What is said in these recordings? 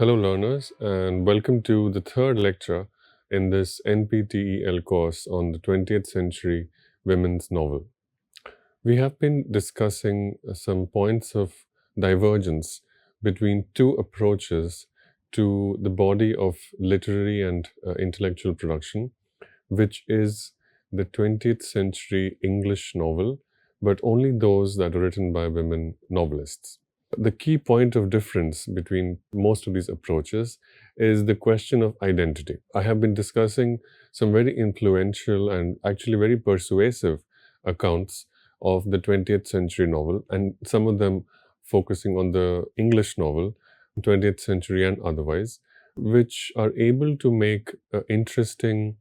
Hello, learners, and welcome to the third lecture in this NPTEL course on the 20th century women's novel. We have been discussing some points of divergence between two approaches to the body of literary and intellectual production, which is the 20th century English novel, but only those that are written by women novelists. The key point of difference between most of these approaches is the question of identity. I have been discussing some very influential and actually very persuasive accounts of the 20th century novel, and some of them focusing on the English novel, 20th century and otherwise, which are able to make interesting,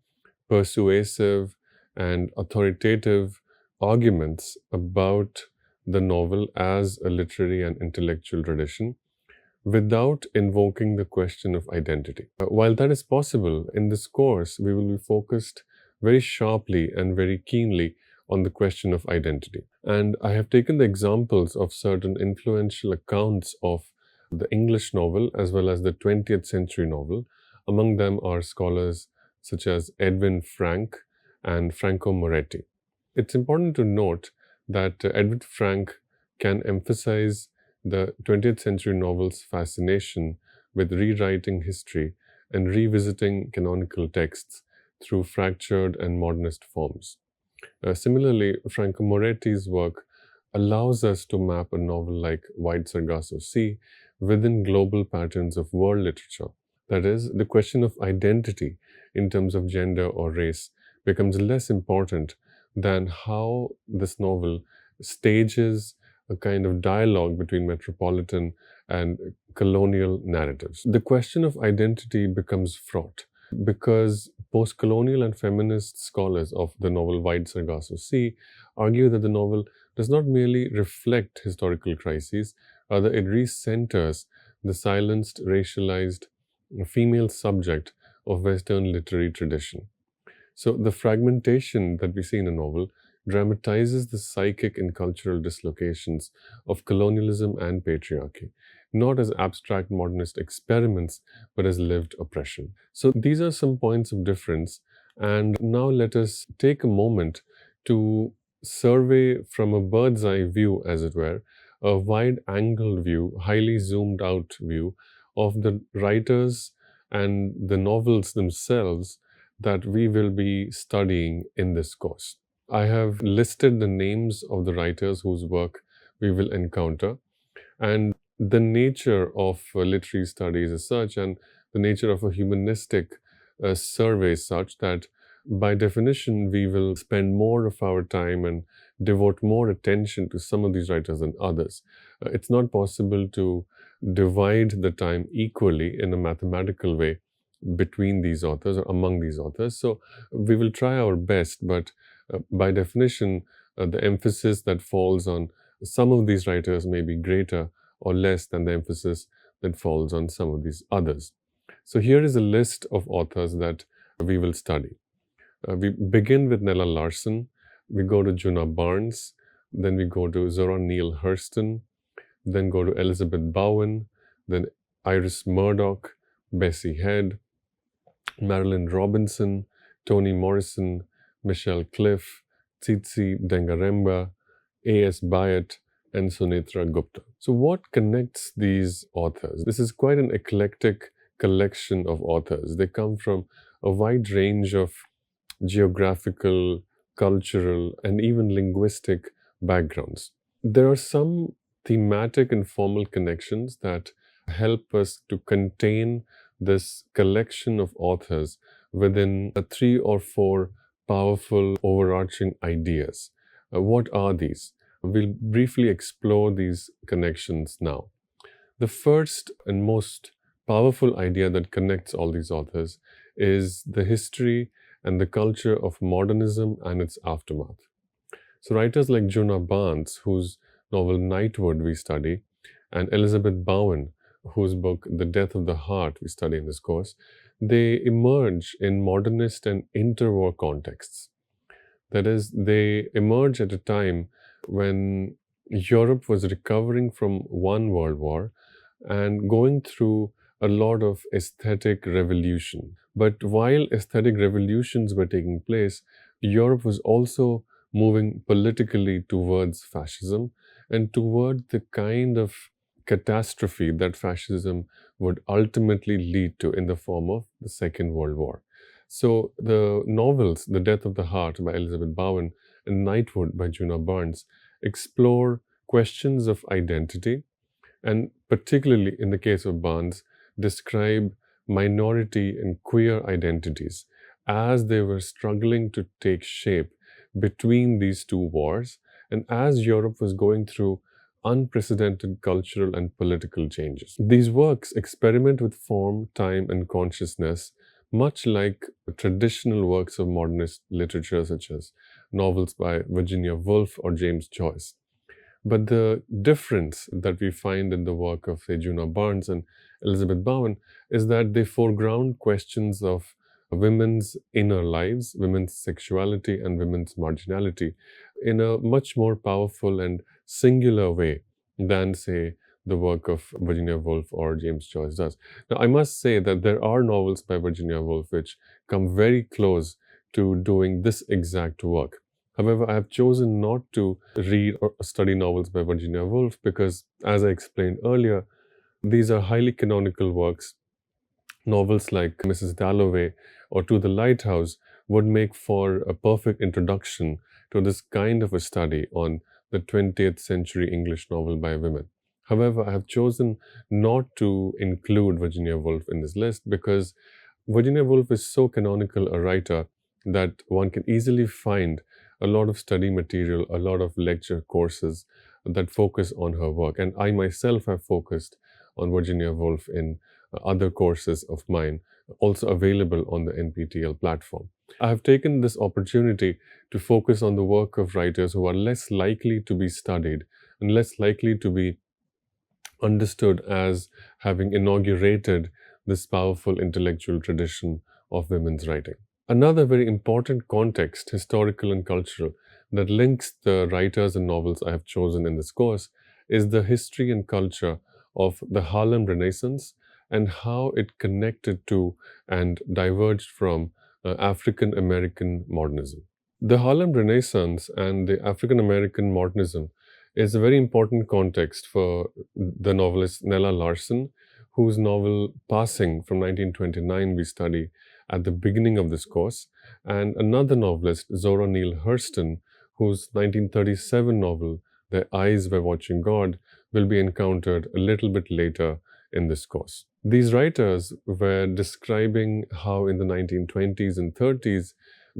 persuasive, and authoritative arguments about the novel as a literary and intellectual tradition without invoking the question of identity. While that is possible, in this course, we will be focused very sharply and very keenly on the question of identity. And I have taken the examples of certain influential accounts of the English novel as well as the 20th century novel. Among them are scholars such as Edwin Frank and Franco Moretti. It's important to note that Edward Frank can emphasize the 20th century novel's fascination with rewriting history and revisiting canonical texts through fractured and modernist forms. Similarly, Franco Moretti's work allows us to map a novel like Wide Sargasso Sea within global patterns of world literature. That is, the question of identity in terms of gender or race becomes less important than how this novel stages a kind of dialogue between metropolitan and colonial narratives. The question of identity becomes fraught because post-colonial and feminist scholars of the novel Wide Sargasso Sea argue that the novel does not merely reflect historical crises, rather it recenters the silenced, racialized female subject of Western literary tradition. So the fragmentation that we see in a novel dramatizes the psychic and cultural dislocations of colonialism and patriarchy, not as abstract modernist experiments, but as lived oppression. So these are some points of difference. And now let us take a moment to survey from a bird's eye view, as it were, a wide-angled view, highly zoomed out view of the writers and the novels themselves that we will be studying in this course. I have listed the names of the writers whose work we will encounter, and the nature of literary studies is such, and the nature of a humanistic survey is such that by definition we will spend more of our time and devote more attention to some of these writers than others. It's not possible to divide the time equally in a mathematical way between these authors or among these authors. So we will try our best, but by definition, the emphasis that falls on some of these writers may be greater or less than the emphasis that falls on some of these others. So here is a list of authors that we will study. We begin with Nella Larsen, we go to Juna Barnes, then we go to Zora Neale Hurston, then go to Elizabeth Bowen, then Iris Murdoch, Bessie Head, Marilyn Robinson, Toni Morrison, Michelle Cliff, Tsitsi Dengaremba, A.S. Byatt, and Sunetra Gupta. So what connects these authors? This is quite an eclectic collection of authors. They come from a wide range of geographical, cultural, and even linguistic backgrounds. There are some thematic and formal connections that help us to contain this collection of authors within 3 or 4 powerful overarching ideas. What are these? We'll briefly explore these connections now. The first and most powerful idea that connects all these authors is the history and the culture of modernism and its aftermath. So writers like Juna Barnes, whose novel Nightwood we study, and Elizabeth Bowen, whose book The Death of the Heart we study in this course, they emerge in modernist and interwar contexts. That is, they emerge at a time when Europe was recovering from one world war and going through a lot of aesthetic revolution. But while aesthetic revolutions were taking place, Europe was also moving politically towards fascism and toward the kind of catastrophe that fascism would ultimately lead to in the form of the Second World War. So the novels, The Death of the Heart by Elizabeth Bowen and Knightwood by Juna Barnes, explore questions of identity and, particularly in the case of Barnes, describe minority and queer identities as they were struggling to take shape between these two wars and as Europe was going through unprecedented cultural and political changes. These works experiment with form, time, and consciousness, much like traditional works of modernist literature, such as novels by Virginia Woolf or James Joyce. But the difference that we find in the work of, say, Juna Barnes and Elizabeth Bowen is that they foreground questions of women's inner lives, women's sexuality, and women's marginality in a much more powerful and singular way than, say, the work of Virginia Woolf or James Joyce does. Now, I must say that there are novels by Virginia Woolf which come very close to doing this exact work. However, I have chosen not to read or study novels by Virginia Woolf because, as I explained earlier, these are highly canonical works. Novels like Mrs. Dalloway or To the Lighthouse would make for a perfect introduction to this kind of a study on the 20th century English novel by women. However, I have chosen not to include Virginia Woolf in this list because Virginia Woolf is so canonical a writer that one can easily find a lot of study material, a lot of lecture courses that focus on her work. And I myself have focused on Virginia Woolf in other courses of mine, also available on the NPTEL platform. I have taken this opportunity to focus on the work of writers who are less likely to be studied and less likely to be understood as having inaugurated this powerful intellectual tradition of women's writing. Another very important context, historical and cultural, that links the writers and novels I have chosen in this course is the history and culture of the Harlem Renaissance and how it connected to and diverged from African American modernism. The Harlem Renaissance and the African American modernism is a very important context for the novelist Nella Larsen, whose novel Passing from 1929 we study at the beginning of this course, and another novelist, Zora Neale Hurston, whose 1937 novel, Their Eyes Were Watching God, will be encountered a little bit later in this course. These writers were describing how in the 1920s and 30s,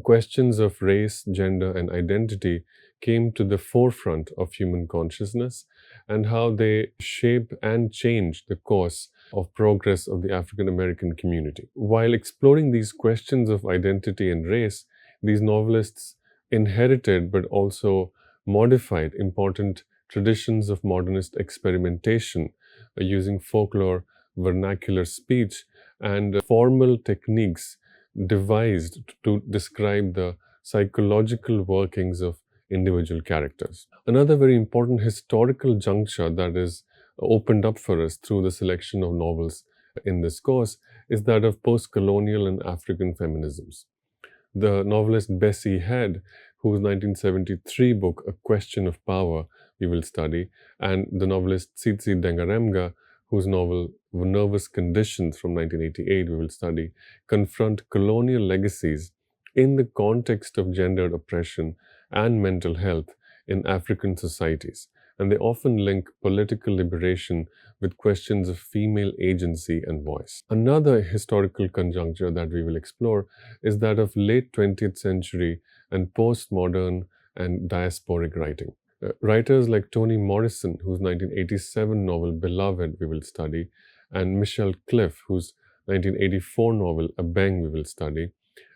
questions of race, gender, and identity came to the forefront of human consciousness and how they shape and change the course of progress of the African American community. While exploring these questions of identity and race, these novelists inherited but also modified important traditions of modernist experimentation using folklore, vernacular speech, and formal techniques devised to describe the psychological workings of individual characters. Another very important historical juncture that is opened up for us through the selection of novels in this course is that of post-colonial and African feminisms. The novelist Bessie Head, whose 1973 book, A Question of Power, we will study, and the novelist Tsitsi Dengaremga, whose novel Nervous Conditions from 1988 we will study, confront colonial legacies in the context of gendered oppression and mental health in African societies. And they often link political liberation with questions of female agency and voice. Another historical conjuncture that we will explore is that of late 20th century and postmodern and diasporic writing. Writers like Toni Morrison, whose 1987 novel Beloved we will study, and Michelle Cliff, whose 1984 novel Abeng we will study,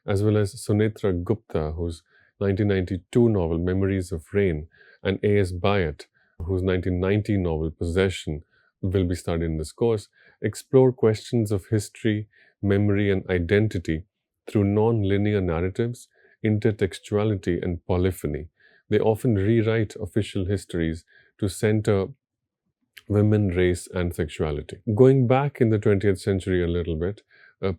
as well as Sunetra Gupta, whose 1992 novel Memories of Rain, and A.S. Byatt, whose 1990 novel Possession will be studied in this course, explore questions of history, memory, and identity through non-linear narratives, intertextuality, and polyphony. They often rewrite official histories to center women, race, and sexuality. Going back in the 20th century a little bit,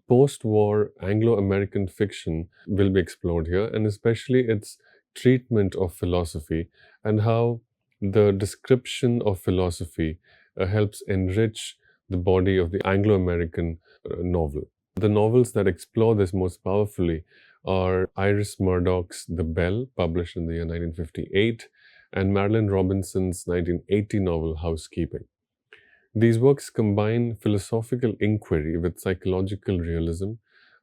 post-war Anglo-American fiction will be explored here, and especially its treatment of philosophy and how the description of philosophy helps enrich the body of the Anglo-American novel. The novels that explore this most powerfully are Iris Murdoch's The Bell, published in the year 1958, and Marilynne Robinson's 1980 novel Housekeeping. These works combine philosophical inquiry with psychological realism,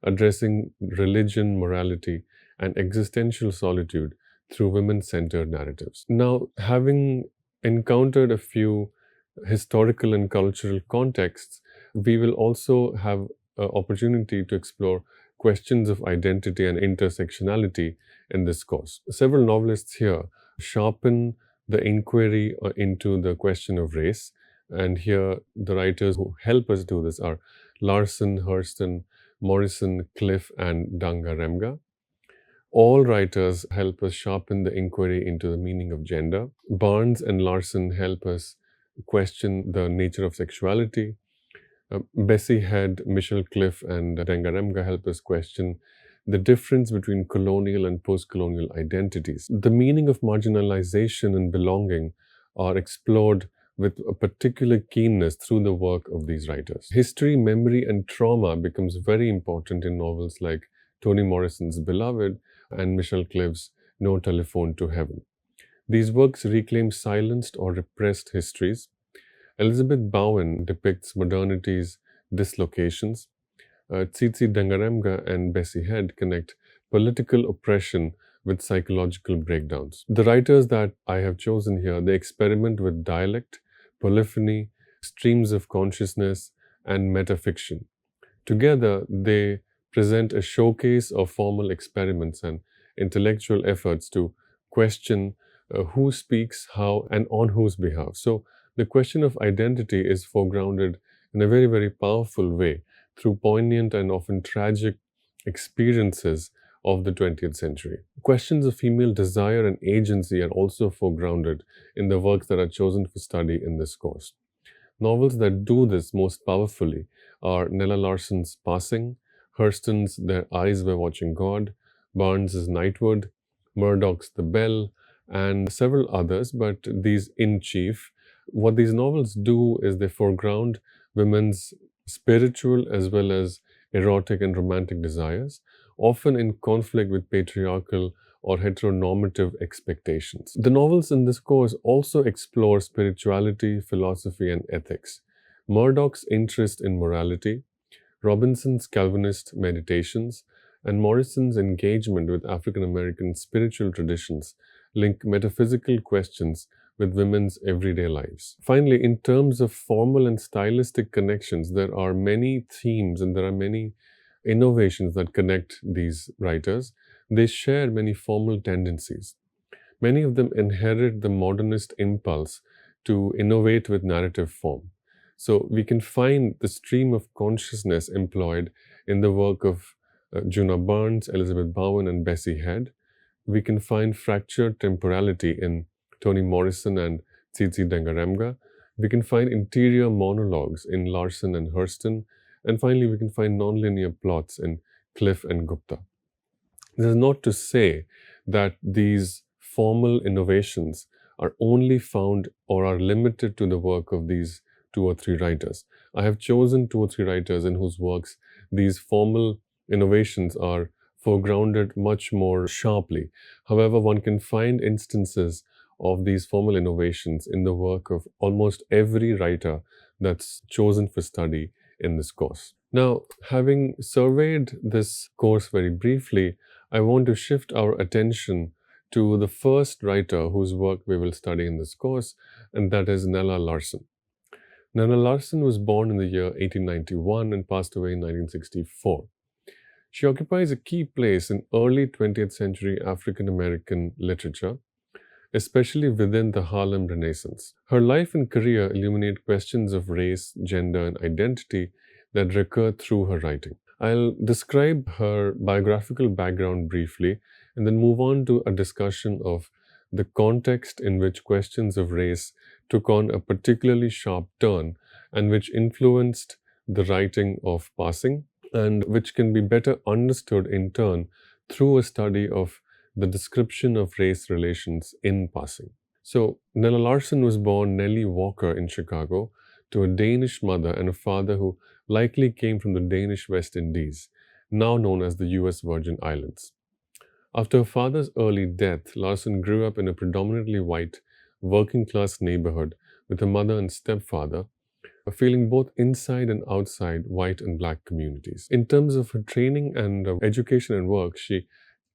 addressing religion, morality, and existential solitude through women-centered narratives. Now, having encountered a few historical and cultural contexts, we will also have an opportunity to explore questions of identity and intersectionality in this course. Several novelists here sharpen the inquiry into the question of race, and here the writers who help us do this are Larsen, Hurston, Morrison, Cliff, and Dangaremga. All writers help us sharpen the inquiry into the meaning of gender. Barnes and Larsen help us question the nature of sexuality. Bessie Head, Michelle Cliff, and Dangaremga help us question the difference between colonial and post-colonial identities. The meaning of marginalization and belonging are explored with a particular keenness through the work of these writers. History, memory, and trauma becomes very important in novels like Toni Morrison's Beloved and Michelle Cliff's No Telephone to Heaven. These works reclaim silenced or repressed histories. Elizabeth Bowen depicts modernity's dislocations. Tsitsi Dangaremga and Bessie Head connect political oppression with psychological breakdowns. The writers that I have chosen here, they experiment with dialect, polyphony, streams of consciousness, and metafiction. Together, they present a showcase of formal experiments and intellectual efforts to question who speaks, how, and on whose behalf. So, the question of identity is foregrounded in a very, very powerful way through poignant and often tragic experiences of the 20th century. Questions of female desire and agency are also foregrounded in the works that are chosen for study in this course. Novels that do this most powerfully are Nella Larsen's Passing, Hurston's Their Eyes Were Watching God, Barnes's Nightwood, Murdoch's The Bell, and several others, but these in chief. What these novels do is they foreground women's spiritual as well as erotic and romantic desires, often in conflict with patriarchal or heteronormative expectations. The novels in this course also explore spirituality, philosophy, and ethics. Murdoch's interest in morality, Robinson's Calvinist meditations, and Morrison's engagement with African American spiritual traditions link metaphysical questions with women's everyday lives. Finally, in terms of formal and stylistic connections, there are many themes and there are many innovations that connect these writers. They share many formal tendencies. Many of them inherit the modernist impulse to innovate with narrative form. So we can find the stream of consciousness employed in the work of Juna Barnes, Elizabeth Bowen, and Bessie Head. We can find fractured temporality in Toni Morrison and Tsitsi Dangaremga. We can find interior monologues in Larsen and Hurston. And finally, we can find nonlinear plots in Cliff and Gupta. This is not to say that these formal innovations are only found or are limited to the work of these two or three writers. I have chosen two or three writers in whose works these formal innovations are foregrounded much more sharply. However, one can find instances of these formal innovations in the work of almost every writer that's chosen for study in this course. Now, having surveyed this course very briefly, I want to shift our attention to the first writer whose work we will study in this course, and that is Nella Larsen. Nella Larsen was born in the year 1891 and passed away in 1964. She occupies a key place in early 20th century African American literature, especially within the Harlem Renaissance. Her life and career illuminate questions of race, gender, and identity that recur through her writing. I'll describe her biographical background briefly and then move on to a discussion of the context in which questions of race took on a particularly sharp turn and which influenced the writing of Passing, and which can be better understood in turn through a study of the description of race relations in Passing. So, Nella Larsen was born Nellie Walker in Chicago to a Danish mother and a father who likely came from the Danish West Indies, now known as the US Virgin Islands. After her father's early death, Larsen grew up in a predominantly white, working class neighborhood with her mother and stepfather, feeling both inside and outside white and black communities. In terms of her training and education and work, she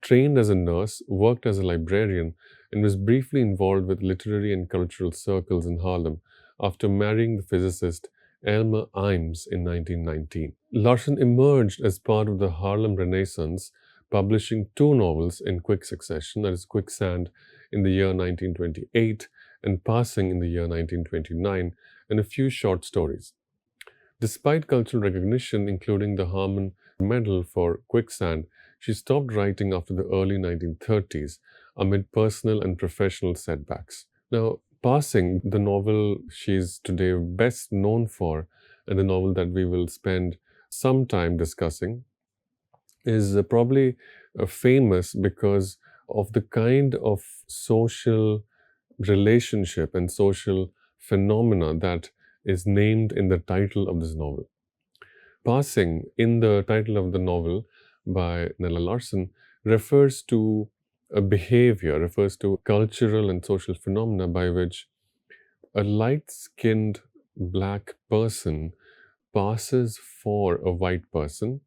trained as a nurse, worked as a librarian, and was briefly involved with literary and cultural circles in Harlem after marrying the physicist Elmer Imes in 1919. Larsen emerged as part of the Harlem Renaissance, publishing two novels in quick succession, that is, Quicksand in the year 1928 and Passing in the year 1929, and a few short stories. Despite cultural recognition, including the Harmon Medal for Quicksand, she stopped writing after the early 1930s amid personal and professional setbacks. Now, Passing, the novel she's today best known for, and the novel that we will spend some time discussing, is probably famous because of the kind of social relationship and social phenomena that is named in the title of this novel. Passing, in the title of the novel by Nella Larsen, refers to a behavior, refers to cultural and social phenomena by which a light-skinned black person passes for a white person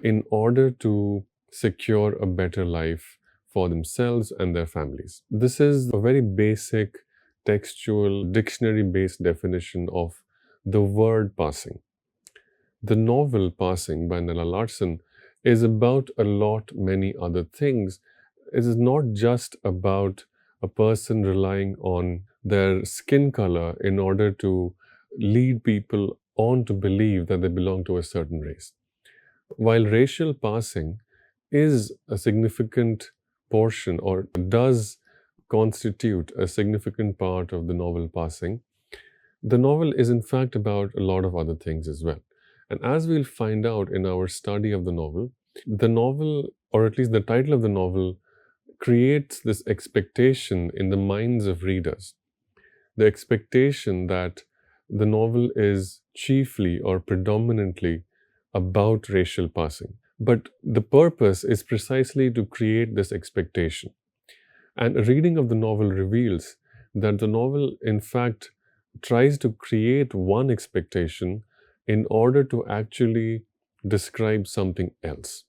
in order to secure a better life for themselves and their families. This is a very basic textual, dictionary-based definition of the word passing. The novel Passing by Nella Larsen is about a lot many other things. It is not just about a person relying on their skin color in order to lead people on to believe that they belong to a certain race. While racial passing is a significant portion or does constitute a significant part of the novel Passing, the novel is in fact about a lot of other things as well. And as we'll find out in our study of the novel, or at least the title of the novel, creates this expectation in the minds of readers. The expectation that the novel is chiefly or predominantly about racial passing. But the purpose is precisely to create this expectation. And a reading of the novel reveals that the novel, in fact, tries to create one expectation in order to actually describe something else.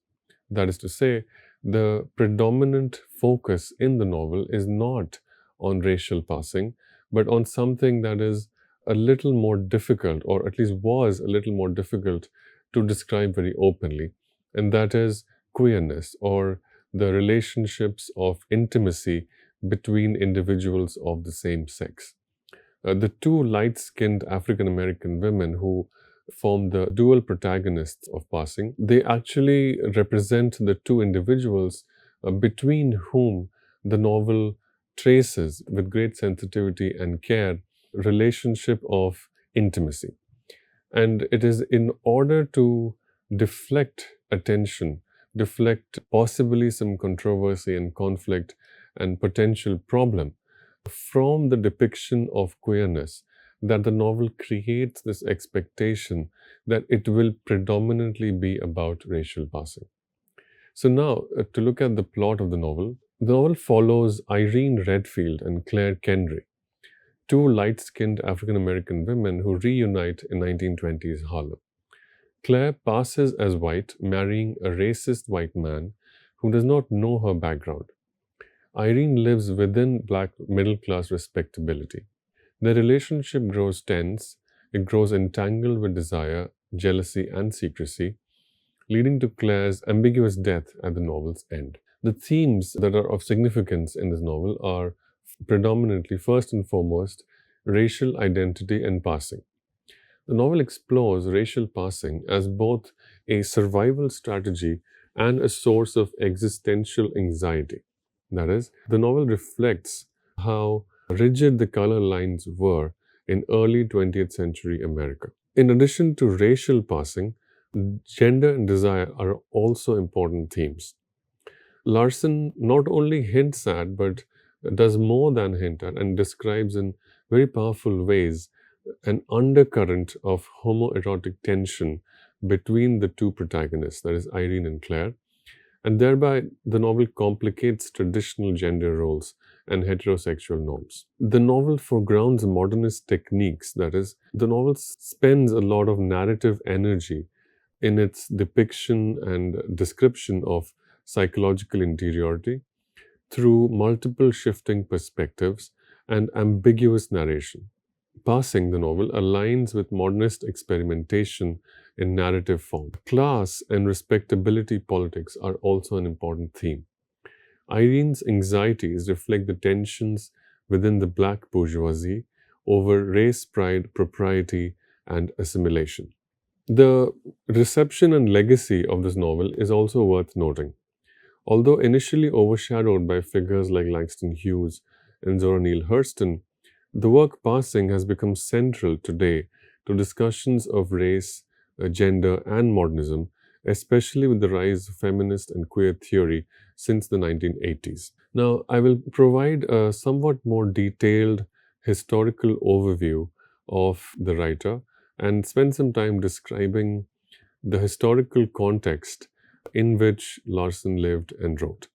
That is to say, the predominant focus in the novel is not on racial passing, but on something that is a little more difficult, or at least was a little more difficult to describe very openly, and that is queerness, or the relationships of intimacy between individuals of the same sex. The two light-skinned African-American women who form the dual protagonists of Passing, they actually represent the two individuals between whom the novel traces with great sensitivity and care relationship of intimacy. And it is in order to deflect attention, deflect possibly some controversy and conflict and potential problem from the depiction of queerness, that the novel creates this expectation that it will predominantly be about racial passing. So now, to look at the plot of the novel follows Irene Redfield and Claire Kendry, two light-skinned African-American women who reunite in 1920s Harlem. Claire passes as white, marrying a racist white man who does not know her background. Irene lives within black middle-class respectability. Their relationship grows tense, it grows entangled with desire, jealousy, and secrecy, leading to Claire's ambiguous death at the novel's end. The themes that are of significance in this novel are predominantly, first and foremost, racial identity and passing. The novel explores racial passing as both a survival strategy and a source of existential anxiety. That is, the novel reflects how rigid the color lines were in early 20th century America. In addition to racial passing, gender and desire are also important themes. Larsen not only hints at, but does more than hint at, and describes in very powerful ways an undercurrent of homoerotic tension between the two protagonists, that is, Irene and Claire, and thereby the novel complicates traditional gender roles and heterosexual norms. The novel foregrounds modernist techniques, that is, the novel spends a lot of narrative energy in its depiction and description of psychological interiority through multiple shifting perspectives and ambiguous narration. Passing the novel aligns with modernist experimentation in narrative form. Class and respectability politics are also an important theme. Irene's anxieties reflect the tensions within the black bourgeoisie over race pride, propriety, and assimilation. The reception and legacy of this novel is also worth noting. Although initially overshadowed by figures like Langston Hughes and Zora Neale Hurston, the work Passing has become central today to discussions of race, gender, and modernism, especially with the rise of feminist and queer theory since the 1980s. Now, I will provide a somewhat more detailed historical overview of the writer and spend some time describing the historical context in which Larsen lived and wrote.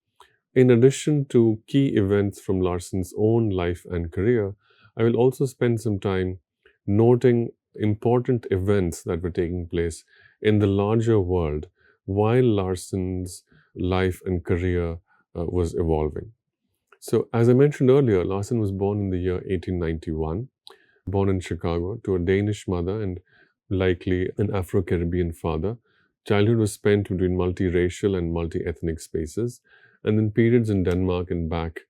In addition to key events from Larsen's own life and career, I will also spend some time noting important events that were taking place in the larger world while Larsen's life and career was evolving. So, as I mentioned earlier, Larsen was born in the year 1891, born in Chicago to a Danish mother and likely an Afro-Caribbean father. Childhood was spent between multiracial and multi-ethnic spaces, and then periods in Denmark and back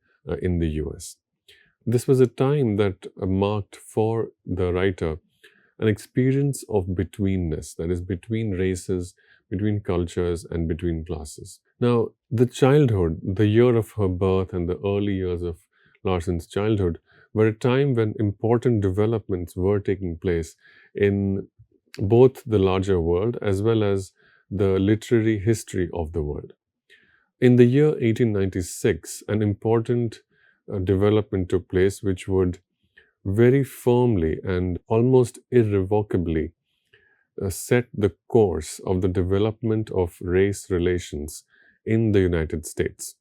in the US. This was a time that marked for the writer an experience of betweenness, that is, between races, between cultures, and between classes. Now, the childhood, the year of her birth and the early years of Larsen's childhood were a time when important developments were taking place in both the larger world as well as the literary history of the world. In the year 1896, an important development took place which would very firmly and almost irrevocably set the course of the development of race relations in the United States.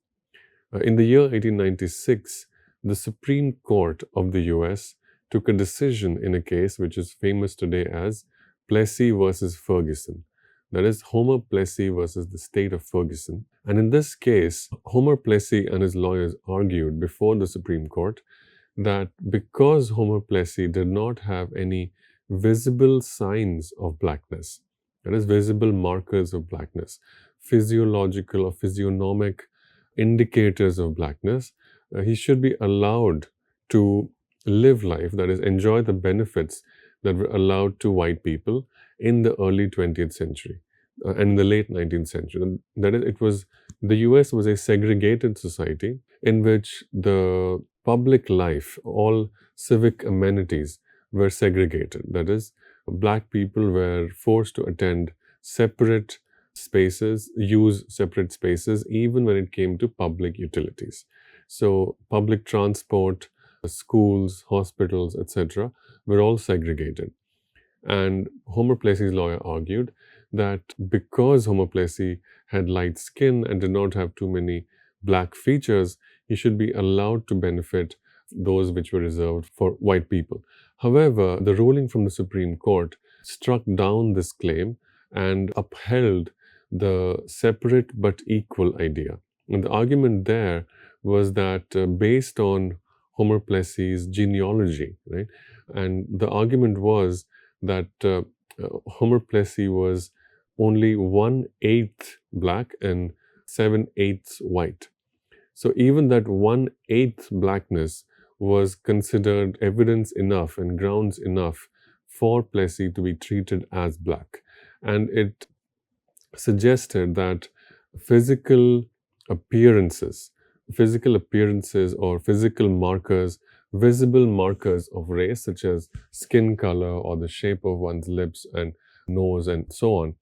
In the year 1896, the Supreme Court of the US took a decision in a case which is famous today as Plessy versus Ferguson. That is, Homer Plessy versus the state of Ferguson. And in this case, Homer Plessy and his lawyers argued before the Supreme Court that because Homer Plessy did not have any visible signs of blackness, that is, visible markers of blackness, physiological or physiognomic indicators of blackness, he should be allowed to live life, that is, enjoy the benefits that were allowed to white people in the early 20th century and in the late 19th century. That is, the US was a segregated society in which the public life, all civic amenities were segregated. That is, black people were forced to attend separate spaces, use separate spaces, even when it came to public utilities. So, public transport, schools, hospitals, etc., were all segregated. And Homer Plessy's lawyer argued that because Homer Plessy had light skin and did not have too many black features, he should be allowed to benefit those which were reserved for white people. However, the ruling from the Supreme Court struck down this claim and upheld the separate but equal idea. And the argument there was that based on Homer Plessy's genealogy, right? And the argument was that Homer Plessy was only 1/8 black and 7/8 white. So even that 1/8 blackness was considered evidence enough and grounds enough for Plessy to be treated as black. And it suggested that physical appearances, physical appearances or physical markers, visible markers of race, such as skin color or the shape of one's lips and nose and so on.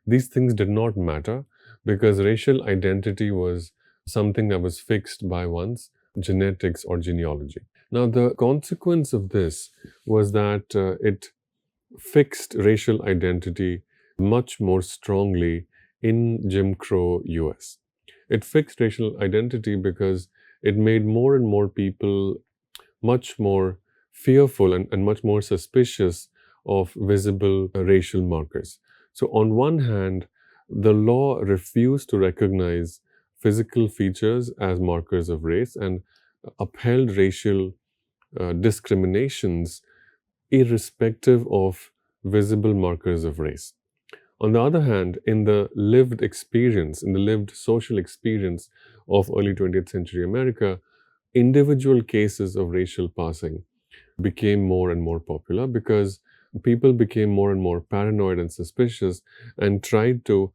These things did not matter because racial identity was something that was fixed by one's genetics or genealogy. Now, the consequence of this was that it fixed racial identity much more strongly in Jim Crow US. It fixed racial identity because it made more and more people much more fearful and much more suspicious of visible racial markers. So, on one hand, the law refused to recognize physical features as markers of race and upheld racial discriminations irrespective of visible markers of race. On the other hand, in the lived experience, in the lived social experience of early 20th century America, individual cases of racial passing became more and more popular because people became more and more paranoid and suspicious and tried to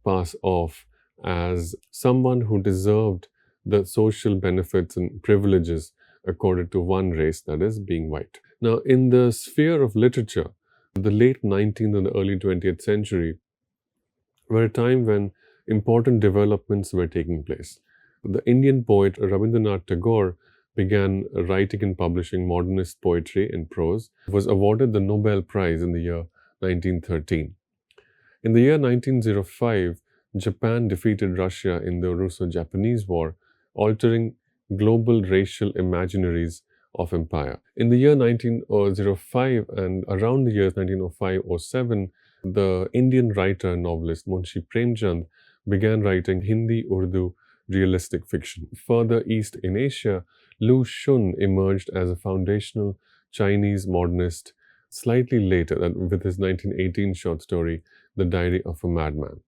pass off as someone who deserved the social benefits and privileges accorded to one race, that is, being white. Now, in the sphere of literature, the late 19th and the early 20th century were a time when important developments were taking place. The Indian poet Rabindranath Tagore began writing and publishing modernist poetry in prose, was awarded the Nobel Prize in the year 1913. In the year 1905, Japan defeated Russia in the Russo-Japanese War, altering global racial imaginaries of empire. In the year 1905 and around the years 1905-07, the Indian writer and novelist Munshi Premchand began writing Hindi-Urdu realistic fiction. Further east in Asia, Lu Xun emerged as a foundational Chinese modernist slightly later with his 1918 short story, The Diary of a Madman.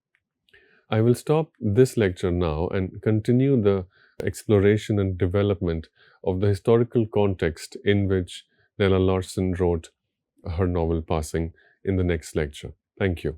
I will stop this lecture now and continue the exploration and development of the historical context in which Nella Larsen wrote her novel Passing in the next lecture. Thank you.